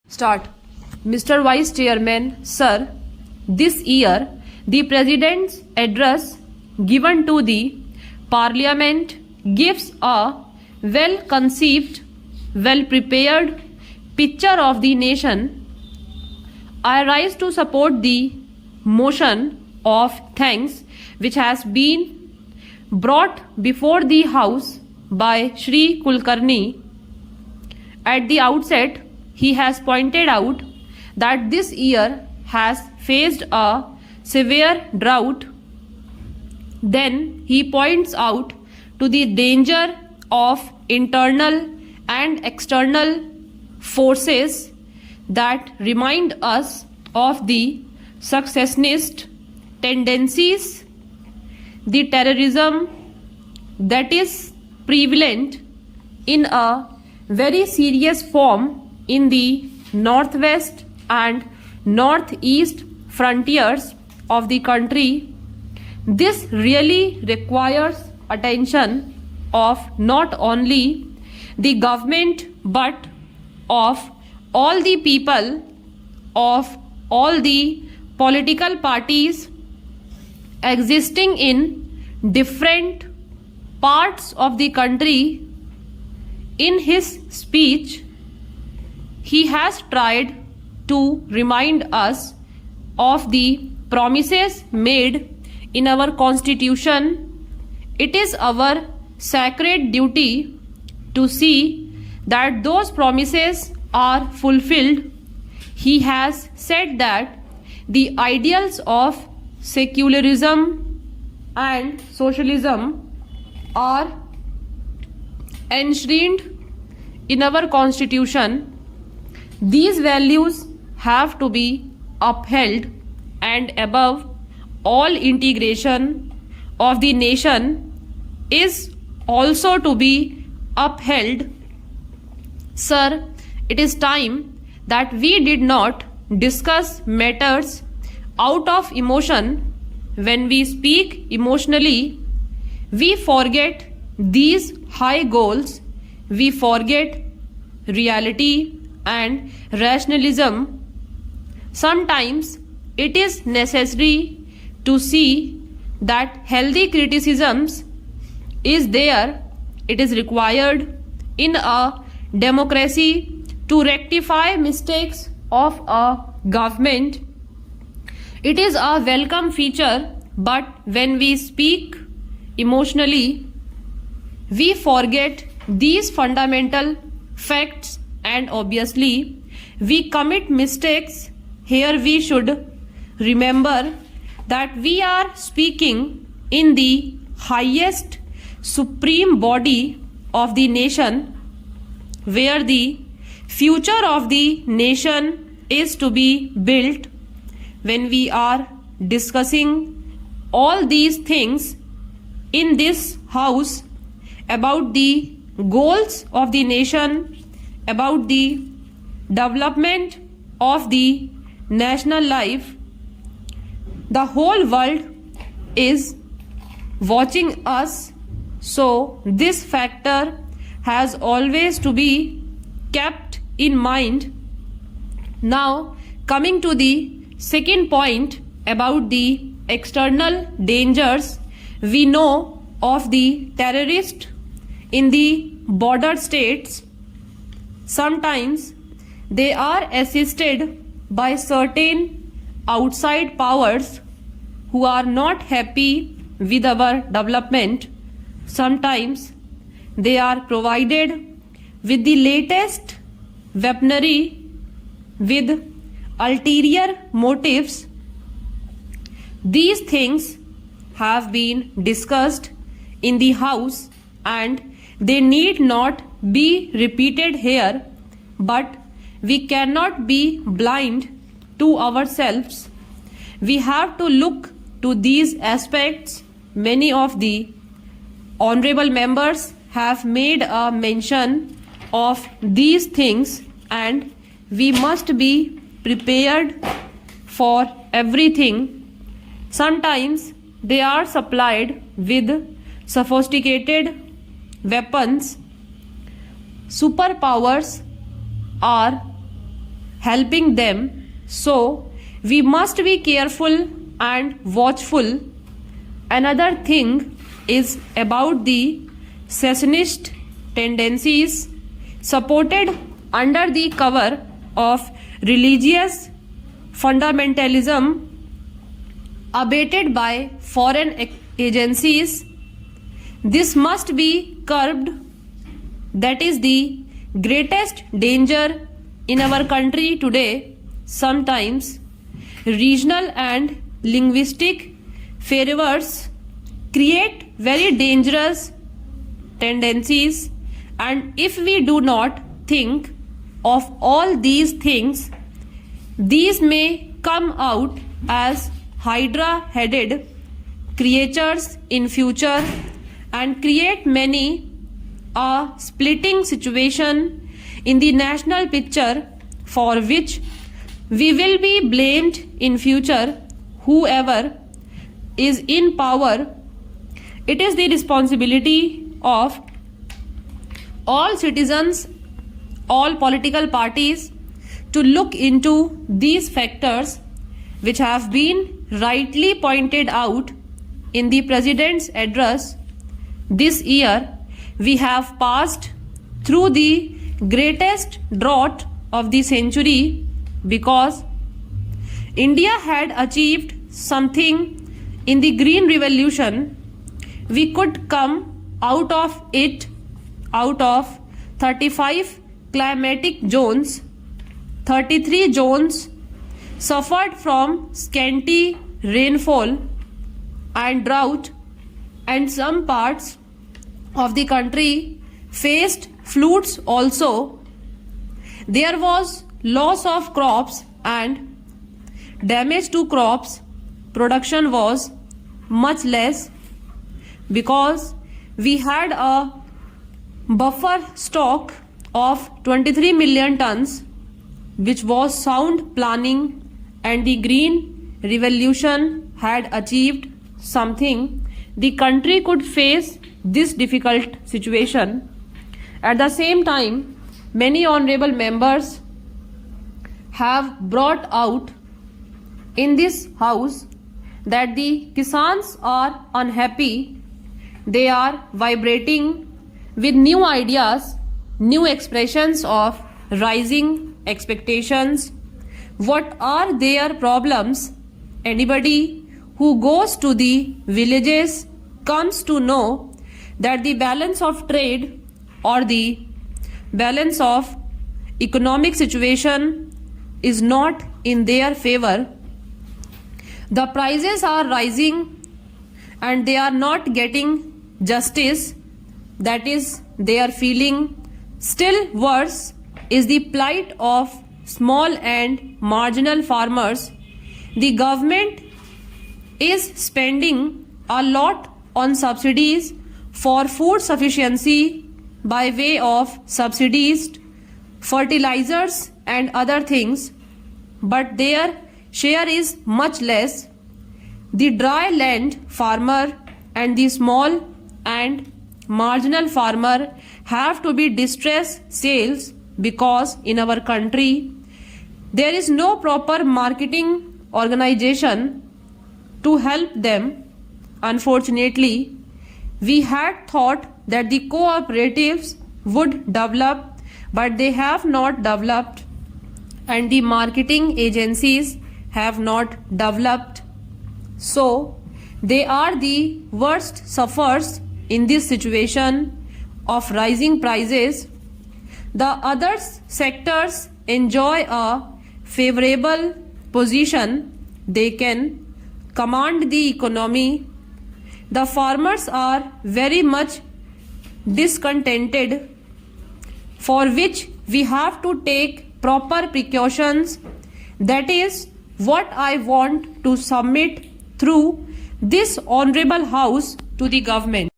Start. Mr. Vice Chairman, Sir, this year the President's address given to the Parliament gives a well-conceived, well-prepared picture of the nation. I rise to support the motion of thanks which has been brought before the House by Shri Kulkarni. At the outset, he has pointed out that this year has faced a severe drought. Then he points out to the danger of internal and external forces that remind us of the successionist tendencies, the terrorism that is prevalent in a very serious form in the northwest and northeast frontiers of the country. This really requires attention of not only the government but of all the people, of all the political parties existing in different parts of the country. In his speech, he has tried to remind us of the promises made in our Constitution. It is our sacred duty to see that those promises are fulfilled. He has said that the ideals of secularism and socialism are enshrined in our Constitution. These values have to be upheld, and above all, integration of the nation is also to be upheld. Sir, it is time that we did not discuss matters out of emotion. When we speak emotionally, we forget these high goals, we forget reality and rationalism. Sometimes it is necessary to see that healthy criticisms is there. It is required in a democracy to rectify mistakes of a government. It is a welcome feature, but when we speak emotionally, we forget these fundamental facts and obviously we commit mistakes. Here we should remember that we are speaking in the highest supreme body of the nation, where the future of the nation is to be built. When we are discussing all these things in this house about the goals of the nation, about the development of the national life, the whole world is watching us. So this factor has always to be kept in mind. Now coming to the second point about the external dangers, we know of the terrorists in the border states. Sometimes they are assisted by certain outside powers who are not happy with our development. Sometimes they are provided with the latest weaponry with ulterior motives. These things have been discussed in the House and they need not be repeated here, but we cannot be blind to ourselves. We have to look to these aspects. Many of the honorable members have made a mention of these things and we must be prepared for everything. Sometimes they are supplied with sophisticated weapons. Superpowers are helping them. So we must be careful and watchful. Another thing is about the secessionist tendencies supported under the cover of religious fundamentalism abated by foreign agencies. This must be curbed. That is the greatest danger in our country today. Sometimes regional and linguistic fervors create very dangerous tendencies, and if we do not think of all these things, these may come out as hydra-headed creatures in future and create many a splitting situation in the national picture, for which we will be blamed in future. Whoever is in power, it is the responsibility of all citizens, all political parties, to look into these factors which have been rightly pointed out in the President's address. This year we have passed through the greatest drought of the century because India had achieved something in the Green Revolution. We could come out of it, out of 35 climatic zones. 33 zones suffered from scanty rainfall and drought, and some parts of the country faced floods also. There was loss of crops and damage to crops. Production was much less because we had a buffer stock of 23 million tons, which was sound planning, and the Green Revolution had achieved something. The country could face this difficult situation. At the same time, many honorable members have brought out in this house that the Kisans are unhappy. They are vibrating with new ideas, new expressions of rising expectations. What are their problems? Anybody who goes to the villages comes to know that the balance of trade or the balance of economic situation is not in their favor. The prices are rising and they are not getting justice. That is, they are feeling. Still worse is the plight of small and marginal farmers. The government is spending a lot on subsidies for food sufficiency by way of subsidized fertilizers and other things, but their share is much less. The dry land farmer and the small and marginal farmer have to be distress sales because in our country there is no proper marketing organization to help them. Unfortunately, we had thought that the cooperatives would develop, but they have not developed, and the marketing agencies have not developed. So they are the worst sufferers in this situation of rising prices. The other sectors enjoy a favorable position. They can command the economy. The farmers are very much discontented, for which we have to take proper precautions. That is what I want to submit through this honorable house to the government.